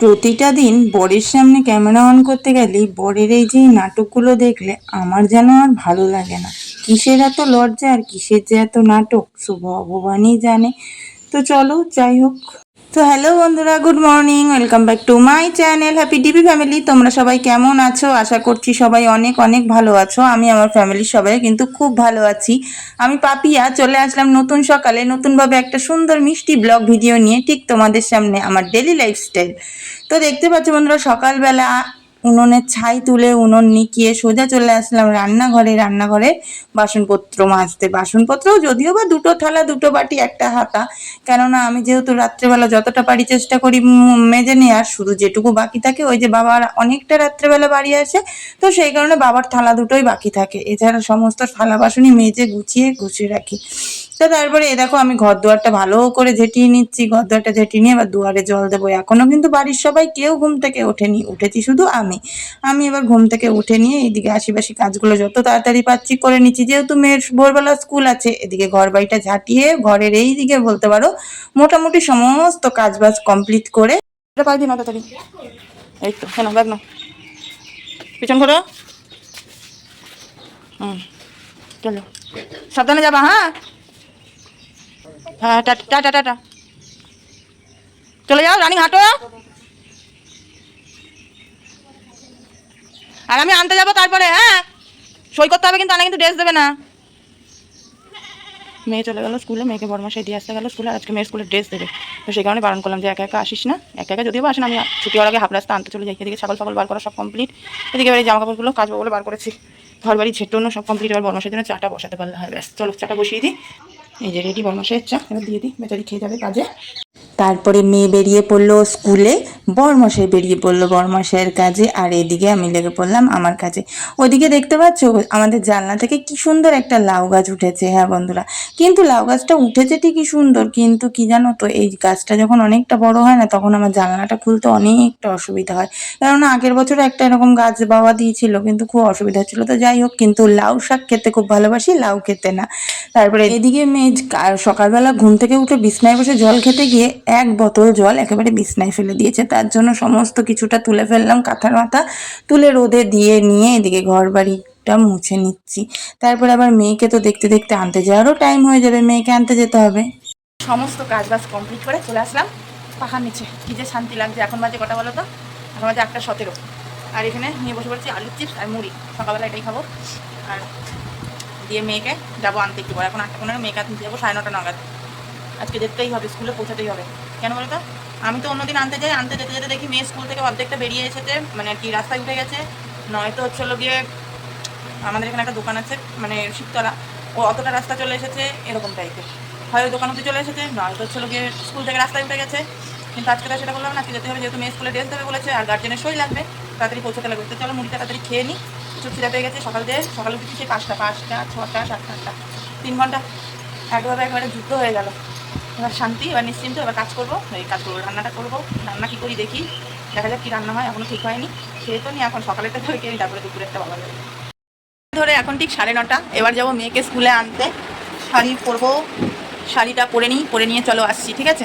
প্রতিটা দিন বরের সামনে ক্যামেরা অন করতে গেলেই বরের এই যে নাটকগুলো দেখলে আমার যেন আর ভালো লাগে না। কিসের এত লজ্জা আর কিসের যে এত নাটক, শুভ ভগবানই জানে। তো চলো যাই হোক। তো হ্যালো বন্ধুরা, good morning, welcome back to my channel happy DB family. তোমরা সবাই কেমন আছো? আশা করছি সবাই অনেক অনেক ভালো আছো। আমি আমার ফ্যামিলির সবাই কিন্তু খুব ভালো আছি। আমি পাপিয়া চলে আসলাম নতুন সকালে নতুনভাবে একটা সুন্দর মিষ্টি ব্লগ ভিডিও নিয়ে, ঠিক তোমাদের সামনে আমার ডেলি লাইফস্টাইল। তো দেখতে পাচ্ছ বন্ধুরা, সকালবেলা উনুনের ছাই তুলে উনুন নিকিয়ে সোজা চলে আসলাম রান্নাঘরে বাসনপত্র মাজতে। বাসনপত্রও যদিও বা দুটো থালা দুটো বাটি একটা হাতা, কেননা আমি যেহেতু রাত্রেবেলা যতটা পারি চেষ্টা করি মেজে নেওয়ার, শুধু যেটুকু বাকি থাকে ওই যে বাবার অনেকটা রাত্রেবেলা বাড়ি আসে, তো সেই কারণে বাবার থালা দুটোই বাকি থাকে। এছাড়া সমস্ত থালা বাসনই মেজে গুছিয়ে রাখি। তো তারপরে এ দেখো আমি ঘর দুয়ারটা ভালো করে ঝেঁটিয়ে নিচ্ছি। ঘর দুয়ারটা ঝেঁটিয়ে নিয়ে এবার দুয়ারে জল দেবো। এখনো কিন্তু বাড়ির সবাই কেউ ঘুম থেকে ওঠেনি, উঠেছি শুধু আমি এবার ঘুম থেকে উঠে নিয়ে এইদিকে আশিপাশি কাজগুলো যত তাড়াতাড়ি পাচ্ছি করে নিচ্ছি, যেহেতু মেয়ের ভোরবেলা স্কুল আছে। এদিকে ঘর বাড়িটা ঝাঁটিয়ে ঘরের এই দিকে বলতে পারো মোটামুটি সমস্ত কাজ বাজ কমপ্লিট করে পারবি না তাড়াতাড়ি। এই তো কেন ব্যাগ না, পিছন ঘোরো। চলো সাবধানে যাবা। হ্যাঁ হ্যাঁ, টাটা টাটা, চলে যাও রানী, হাঁটো। আর আমি আনতে যাবো তারপরে। হ্যাঁ, সই করতে হবে কিন্তু, আনা কিন্তু ড্রেস দেবে না। মেয়ে চলে গেলো স্কুলে, মেয়েকে বড়মাসে দিয়ে আসতে গেলো স্কুলে। আজকে মেয়ের স্কুলে ড্রেস দেবে, তো সেই কারণে বারণ করলাম যে একা একা আসিস না। একা একা যদিও আসেন, আমি ছুটি হওয়ার আগে হাফ রাস্তা আনতে চলে যাই। এদিকে ছাগল বার করা সব কমপ্লিট। এদিকে এবার জামা কাপড়গুলো কাচবো বলে বার করেছি। ঘর বাড়ি ঝেঁটোনো সব কমপ্লিট। এবার বড়মাসের জন্য চাটা বসাতে পারলে হয়। ব্যাস চলো চাটা বসিয়ে দিই। এই যে রেডি বড়মাসের চা, এবার দিয়ে দিই, বেচারি খেয়ে যাবে কাজে। তারপরে মেয়ে বেরিয়ে পড়লো স্কুলে, বরমশাই বেরিয়ে পড়লো বরমশাইয়ের কাজে, আর এদিকে আমি লেগে পড়লাম আমার কাজে। ওদিকে দেখতে পাচ্ছ আমাদের জানলা থেকে কি সুন্দর একটা লাউ গাছ উঠেছে। হ্যাঁ বন্ধুরা, কিন্তু লাউ গাছটা উঠেছে ঠিকই সুন্দর, কিন্তু কি জানো তো, এই গাছটা যখন অনেকটা বড় হয় না, তখন আমার জানলাটা খুলতে অনেকটা অসুবিধা হয়। কেননা আগের বছর একটা এরকম গাছ বাবা দিয়েছিল, কিন্তু খুব অসুবিধা হচ্ছিল। তো যাই হোক, কিন্তু লাউ শাক খেতে খুব ভালোবাসি, লাউ খেতে না। তারপরে এদিকে মেয়ে সকালবেলা ঘুম থেকে উঠে বিছনায় বসে জল খেতে গিয়ে এক বোতল জল একেবারে বিছনায় ফেলে দিয়েছে। তার জন্য সমস্ত কিছুটা তুলে ফেললাম, কাঁথার মাথা তুলে রোদে দিয়ে নিয়ে এদিকে ঘর বাড়িটা মুছে নিচ্ছি। তারপরে আবার মেয়েকে তো দেখতে দেখতে আনতে যাওয়ারও টাইম হয়ে যাবে, মেয়েকে আনতে যেতে হবে। সমস্ত কাজ বাজ কমপ্লিট করে চলে আসলাম পাখার নিচে। কি যে শান্তি লাগছে। এখন বাজে কটা বলো তো? এখন বাজে 8:17। আর এখানে নিয়ে বসে পড়েছি আলুর চিপস আর মুড়ি। সকালবেলা এটাই খাবো। আর দিয়ে মেয়েকে যাবো আনতে একটু পরে। এখন 8:15 মেয়েকে আনতে যাবো 9:30 নাগাদ। আজকে যেতেই হবে, স্কুলে পৌঁছাতেই হবে। কেন বলো তো? আমি তো অন্যদিন আনতে যাই, আনতে যেতে যেতে দেখি মেয়ে স্কুল থেকে অর্ধেকটা বেরিয়ে এসেছে, মানে আর কি রাস্তায় উঠে গেছে। নয়তো হলো গিয়ে আমাদের এখানে একটা দোকান আছে, মানে শিবতলা, ও অতটা রাস্তা চলে এসেছে এরকম টাইপের। হয় ওই দোকান অবধি চলে এসেছে, নয়তো হলো গিয়ে স্কুল থেকে রাস্তায় উঠে গেছে। কিন্তু আজকে তো সেটা বললাম না, আজকে যেতে হবে, যেহেতু মেয়ে স্কুলে ড্রেস দেবে বলেছে আর গার্জেনের সই লাগবে, তাড়াতাড়ি পৌঁছাতে লাগবে। তো চলো মুড়িটা তাড়াতাড়ি খেয়ে নিই। কিছু খিদা পেয়ে গেছে। সকালে উঠেছি সেই 5টা, 6টা, 7টা, 8টা, 3 ঘন্টা একবারে যুদ্ধ হয়ে গেল। এবার শান্তি, এবার নিশ্চিন্ত, এবার কাজ করবো। রান্নাটা করবো। রান্না কী করি দেখি, দেখা যাক কী রান্না হয়। এখনও ঠিক হয়নি, খেয়ে তো নি। এখন সকালেরটা ধরে খেয়ে তারপরে দুপুরেরটা বাবা যাবে ধরে। এখন ঠিক 9:30। এবার যাবো মেয়েকে স্কুলে আনতে। শাড়ি পরবো, শাড়িটা পরে নিই, পরে নিয়ে চলো আসছি, ঠিক আছে?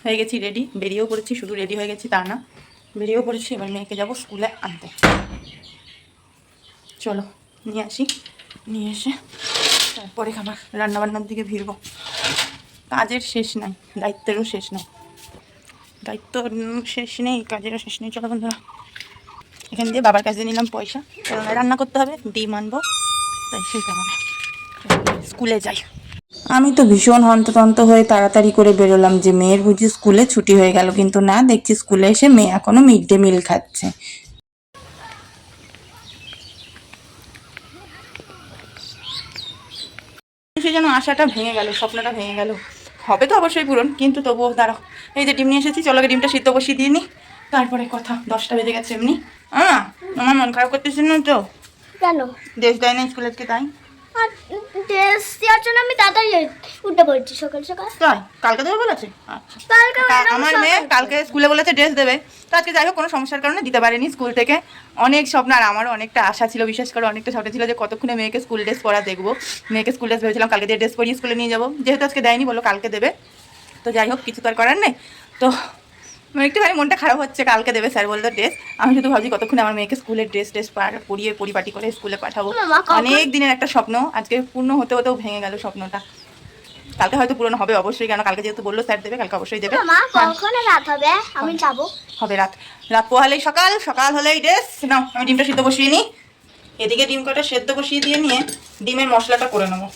হয়ে গেছি রেডি, বেরিয়েও পড়েছি। শুধু রেডি হয়ে গেছি তা না, বেরিয়েও পড়েছি। এবার মেয়েকে যাবো স্কুলে আনতে। চলো নিয়ে আসি, নিয়ে এসে তারপরে খাবার রান্নাবান্নার দিকে ভিড়বো। কাজের শেষ নাই, দায়িত্বেরও শেষ নাই। দায়িত্ব শেষ নেই, কাজেরও শেষ নেই। চলো বন্ধুরা, এখান দিয়ে বাবার কাছে নিলাম পয়সা, কারণ রান্না করতে হবে, ডিম আনবো, তাই সেই কারণে স্কুলে যাই। আমি তো ভীষণ হন্ততন্ত হয়ে তাড়াতাড়ি করে বেরোলাম যে মেয়ের বুঝি স্কুলে ছুটি হয়ে গেল, কিন্তু না, দেখছি স্কুলে এসে মেয়ে এখনো মিড ডে মিল খাচ্ছে। সে যেন আশাটা ভেঙে গেল, স্বপ্নটা ভেঙে গেল। হবে তো অবশ্যই পূরণ, কিন্তু তবুও দাঁড়াও। এই যে ডিম নিয়ে এসেছি, চলো ডিমটা সিদ্ধ বসিয়ে দিয়ে নি, তারপরে কথা। 10টা বেজে গেছে এমনি। আমার মন খারাপ করতেছে না তো? কেন? ড্রেস দেয় না স্কুলে আজকে, তাই। আর ড্রেস দেওয়ার জন্য আমি তাড়াতাড়ি উঠে পড়েছি সকাল সকাল। তাই কালকে দেবে বলেছে? আচ্ছা, আমার মেয়ে কালকে স্কুলে বলেছে ড্রেস দেবে। তো আজকে যাই হোক, কোনো সমস্যার কারণে দিতে পারেনি স্কুল থেকে। অনেক স্বপ্ন, আর আমারও অনেকটা আশা ছিল, বিশেষ করে অনেকটা স্বপ্ন ছিল যে কতক্ষণে মেয়েকে স্কুল ড্রেস পরা দেখবো। মেয়েকে স্কুল ড্রেস ভেবেছিলাম কালকে দিয়ে ড্রেস পরিয়ে স্কুলে নিয়ে যাবো, যেহেতু আজকে দেয়নি, বলো কালকে দেবে। তো যাই হোক, কিছু তো আর করার নেই। তো আমার একটুখানি মনটা খারাপ হচ্ছে, কালকে দেবে স্যার বললো ড্রেস। আমি শুধু ভাবছি কতক্ষণে আমার মেয়েকে স্কুলের ড্রেস পরিয়ে পরিপাটি করে স্কুলে পাঠাবো। মা কখন অনেক দিনের একটা স্বপ্ন আজকে পূর্ণ হতে হতেও ভেঙে গেল স্বপ্নটা। কালকে হয়তো পূরণ হবে অবশ্যই, কেন কালকে যেহেতু বললো স্যার দেবে, কালকে অবশ্যই দেবে। মা হ্যাঁ, কখন রাত হবে আমি যাব? হবে রাত। রাত পোহালেই সকাল, সকাল হলেই ড্রেস। নাও আমি ডিমটা সিদ্ধ বসিয়ে নিই। এদিকে ডিম কটা সেদ্ধ বসিয়ে দিয়ে নিয়ে ডিমের মশলাটা করে নেবো।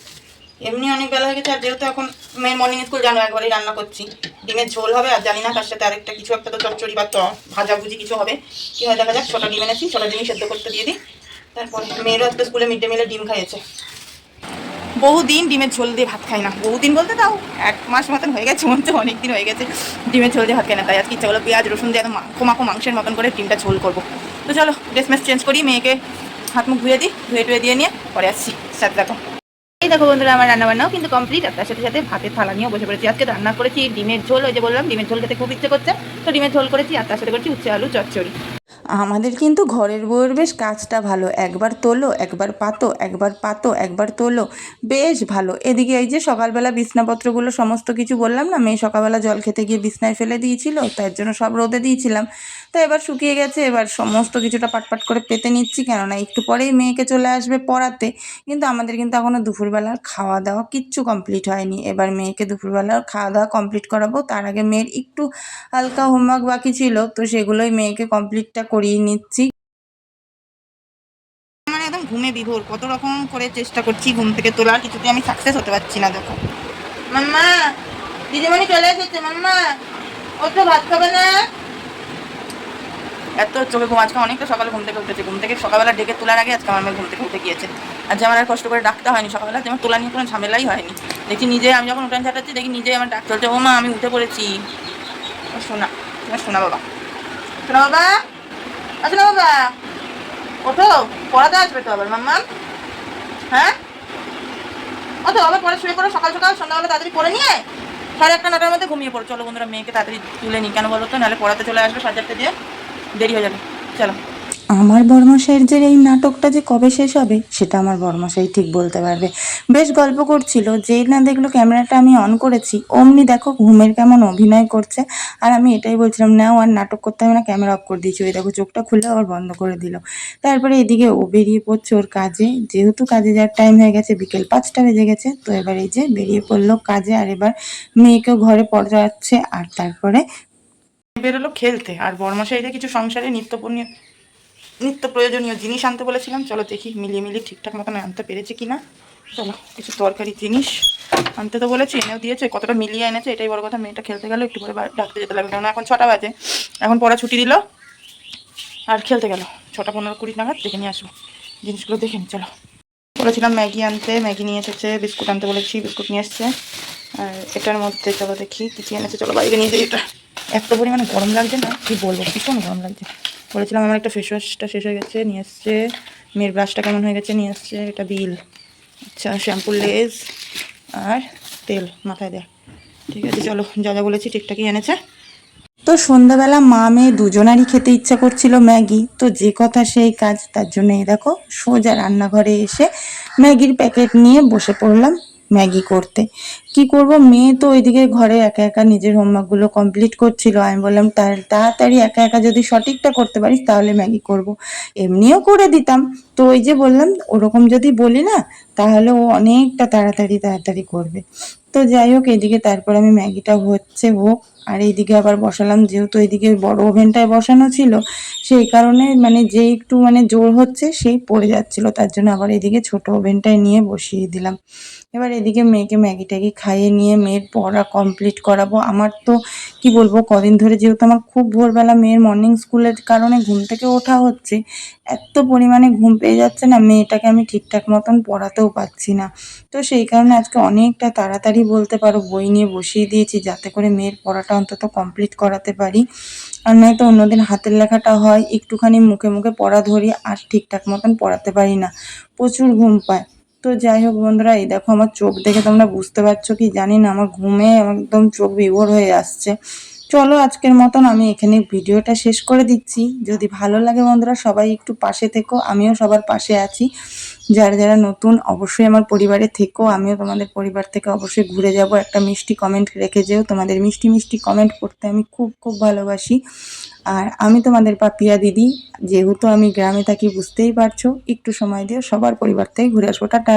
এমনি অনেক বেলা হয়ে গেছে, আর যেহেতু এখন মেয়ের মর্নিং স্কুল জানো একবারই রান্না করছি। ডিমের ঝোল হবে, আর জানি না তার সাথে আরেকটা কিছু একটা তো চচ্চড়ি বা ভাজাভুজি কিছু হবে। কি হয় দেখা যাক। 6টা ডিম এনেছি, 6টা ডিমই সেদ্ধ করতে দিয়ে দিই। তারপরে মেয়েরও আজকে স্কুলে মিড ডে মিলে ডিম খাইয়েছে। বহুদিন ডিমের ঝোল দিয়ে ভাত খাই না, বহুদিন বলতে তাও 1 মাস মতন হয়ে গেছে, মনে হচ্ছে অনেক দিন হয়ে গেছে ডিমের ঝোল দিয়ে ভাত খাই না। তাই আজকে ইচ্ছা হলো পেঁয়াজ রসুন দিয়ে একদম মাখো মাংসের মতন করে ডিমটা ঝোল করবো। তো চলো ড্রেস ম্যাস চেঞ্জ করি, মেয়েকে হাত মুখ ধুয়ে দিই, ধুয়ে দিয়ে নিয়ে পরে আসছি। সাথে দেখো। এই দেখো বন্ধুরা, আমার রান্নাবান্নাও কিন্তু কমপ্লিট, আর তার সাথে সাথে ভাতের থালা নিয়েও বসে পড়েছি। আজকে রান্না করেছি ডিমের ঝোল, ওই যে বললাম ডিমের ঝোল খেতে খুব ইচ্ছে করছে, তো ডিমের ঝোল করেছি, আর তার সাথে করেছি উচ্ছে আলু চচ্চড়ি। আমাদের কিন্তু ঘরের বউয়ের বেশ কাজটা ভালো, একবার তোলো একবার পাতো, একবার পাতো একবার তোলো, বেশ ভালো। এদিকে এই যে সকালবেলা বিছনাপত্রগুলো সমস্ত কিছু বললাম না, মেয়ে সকালবেলা জল খেতে গিয়ে বিছনায় ফেলে দিয়েছিল, তার জন্য সব রোদে দিয়েছিলাম। তো এবার শুকিয়ে গেছে, এবার সমস্ত কিছুটা পাটপাট করে পেতে নিচ্ছি, কেননা একটু পরেই মেয়েকে চলে আসবে পড়াতে। কিন্তু আমাদের কিন্তু এখনও দুপুরবেলার খাওয়া দাওয়া কিচ্ছু কমপ্লিট হয়নি। এবার মেয়েকে দুপুরবেলার খাওয়া দাওয়া কমপ্লিট করাবো, তার আগে মেয়ের একটু হালকা হোমওয়ার্ক বাকি ছিল, তো সেগুলোই মেয়েকে কমপ্লিটটা করিয়ে নিচ্ছি। মানে একদম ঘুমে বিভোর, কত রকম করে চেষ্টা করছি ঘুম থেকে তোলার, কিছুতে আমি সাকসেস হতে পারছি না। দেখো মাম্মা, দিদিমণি চলে এসেছে, মাম্মা ও তো ভাত খাবে না। এত চোখে ঘুম, আজকে অনেকটা সকালে ঘুম থেকে উঠেছে, ঘুম থেকে সকালবেলা ডেকে তোলার আগে আজকে আমার মেয়ে ঘুম থেকে উঠে গিয়েছে। আজকে আমার আর কষ্ট করে ডাকতে হয়নি সকালবেলা, যেমন তোলা নিয়ে কোনো ঝামেলাই হয়নি। দেখি নিজে, আমি যখন উঠান ঝাঁটাচ্ছি দেখি নিজেই আমার ডাক চলছে, ও মা আমি উঠে পড়েছি। শোনা, তোমার শোনা বাবা, শোনা বাবা, শোনা বাবা, ওঠো, পড়াতে আসবে তো আবার মাম্মা। হ্যাঁ ও তো আবার পরে শুয়ে পড়ো, সকাল সকাল সন্ধ্যাবেলা তাড়াতাড়ি পড়ে নিয়ে 1:30-9টার মধ্যে ঘুমিয়ে পড়ো। চলো বন্ধুরা, মেয়েকে তাড়াতাড়ি তুলে নিই, কেন বলো তো, নাহলে পড়াতে চলে আসবে 4:30 দিয়ে, দেরি হয়ে যাবে। চলো। আমার বড়মশাইয়ের যে এই নাটকটা যে কবে শেষ হবে সেটা আমার বড়মশাই ঠিক বলতে পারবে। বেশ গল্প করছিল, যেই না দেখলো ক্যামেরাটা আমি অন করেছি অমনি দেখো ঘুমের কেমন অভিনয় করছে। আর আমি এটাই বলছিলাম, না ও আর নাটক করতে হবে না, ক্যামেরা অফ করে দিয়েছি। ওই দেখো চোখটা খুলে আবার বন্ধ করে দিল। তারপরে এদিকে ও বেরিয়ে পড়ছে ওর কাজে, যেহেতু কাজে যাওয়ার টাইম হয়ে গেছে, বিকেল 5টা বেজে গেছে, তো এবার এই যে বেরিয়ে পড়লো কাজে, আর এবার মেয়েকেও ঘরে পড়াচ্ছে, আর তারপরে বেরোলো খেলতে। আর বড়মশাইদের কিছু সংসারে নিত্য প্রয়োজনীয় জিনিস আনতে বলেছিলাম, চলো দেখি মিলিয়ে ঠিকঠাক মতন আনতে পেরেছি কিনা। চলো কিছু তরকারি জিনিস আনতে তো বলেছি, এনেও দিয়েছে, কতটা মিলিয়ে এনেছে এটাই বড় কথা। মেয়েটা খেলতে গেল, একটু পরে ডাকতে যেতে লাগবে, কারণ এখন 6টা বাজে, এখন পড়া ছুটি দিল আর খেলতে গেল। 6:15-20 নাগাদ দেখে নিয়ে আসবো, জিনিসগুলো দেখে নি। চলো, বলেছিলাম ম্যাগি আনতে, ম্যাগি নিয়ে এসেছে, বিস্কুট আনতে বলেছি, বিস্কুট নিয়ে এসছে। আর এটার মধ্যে চলো দেখি কী কী এনেছে, চলো বাইরে নিয়ে যাই। এটা এত পরিমাণে গরম লাগছে না, কি বলবো, ভীষণ গরম লাগছে। বলেছিলাম আমার একটা ফেস ওয়াশটা শেষ হয়ে গেছে, নিয়ে এসছে। মেয়ের ব্রাশটা কেমন হয়ে গেছে, নিয়ে এসছে। এটা বিল, আচ্ছা শ্যাম্পুর লেস আর তেল মাথায় দেয়। ঠিক আছে চলো, যা যা বলেছি ঠিকঠাকই এনেছে। তো সন্ধ্যাবেলা মা মেয়ে দুজনারই খেতে ইচ্ছা করছিল ম্যাগি, তো যে কথা সেই কাজ, তার জন্য এই দেখো সোজা রান্নাঘরে এসে ম্যাগির প্যাকেট নিয়ে বসে পড়লাম ম্যাগি করতে। কি করব, মেয়ে তো ওইদিকে ঘরে একা একা নিজের হোমওয়ার্কগুলো কমপ্লিট করছিল, আমি বললাম তাড়াতাড়ি একা একা যদি সঠিকটা করতে পারিস তাহলে ম্যাগি করব। এমনিও করে দিতাম, তো ওই যে বললাম ওরকম যদি বলি না তাহলে ও অনেকটা তাড়াতাড়ি করবে। তো যাই হোক, এদিকে তারপর আমি ম্যাগিটা হোক, আর এইদিকে আবার বসালাম, যেহেতু এইদিকে বড় ওভেনটায় বসানো ছিল সেই কারণে মানে যে একটু মানে জোর হচ্ছে সেই পড়ে যাচ্ছিল, তার জন্য আবার এদিকে ছোট ওভেনটায় নিয়ে বসিয়ে দিলাম। এবার এদিকে মেয়েকে ম্যাগি ট্যাগি খাইয়ে নিয়ে মেয়ের পড়া কমপ্লিট করাবো। আমার তো কি বলবো, কদিন ধরে যেহেতু আমার খুব ভোরবেলা মেয়ের মর্নিং স্কুলের কারণে ঘুম থেকে ওঠা হচ্ছে, এত পরিমাণে ঘুম পেয়ে যাচ্ছে না, মেয়েটাকে আমি ঠিকঠাক মতন পড়াতেও পারছি না। তো সেই কারণে আজকে অনেকটা তাড়াতাড়ি বলতে পারো বই নিয়ে বসিয়ে দিয়েছি, যাতে করে মেয়ের পড়াটা অন্তত কমপ্লিট করাতে পারি। আর নয়তো অন্যদিন হাতের লেখাটা হয় একটুখানি মুখে মুখে পড়া ধরি, আর ঠিকঠাক মতন পড়াতে পারি না, প্রচুর ঘুম পায়। তো যাই হোক বন্ধুরা, এই দেখো আমার চোখ দেখে তোমরা বুঝতে পারছো কি জানি না, আমার ঘুমে একদম চোখ বিভোর হয়ে আসছে। চলো আজকের মতন আমি এখানে ভিডিওটা শেষ করে দিচ্ছি। যদি ভালো লাগে বন্ধুরা সবাই একটু পাশে থেকো, আমিও সবার পাশে আছি। যারা যারা নতুন অবশ্যই আমার পরিবারে থেকো, আমিও তোমাদের পরিবার থেকে অবশ্যই ঘুরে যাব। একটা মিষ্টি কমেন্ট রেখে যেও, তোমাদের মিষ্টি মিষ্টি কমেন্ট পড়তে আমি খুব খুব ভালোবাসি। আর আমি তোমাদের পাপিয়া দিদি, যেহেতু আমি গ্রামে থাকি বুঝতেই পারছো, একটু সময় দিও, সবার পরিবার থেকে ঘুরে আসবো। টাটা।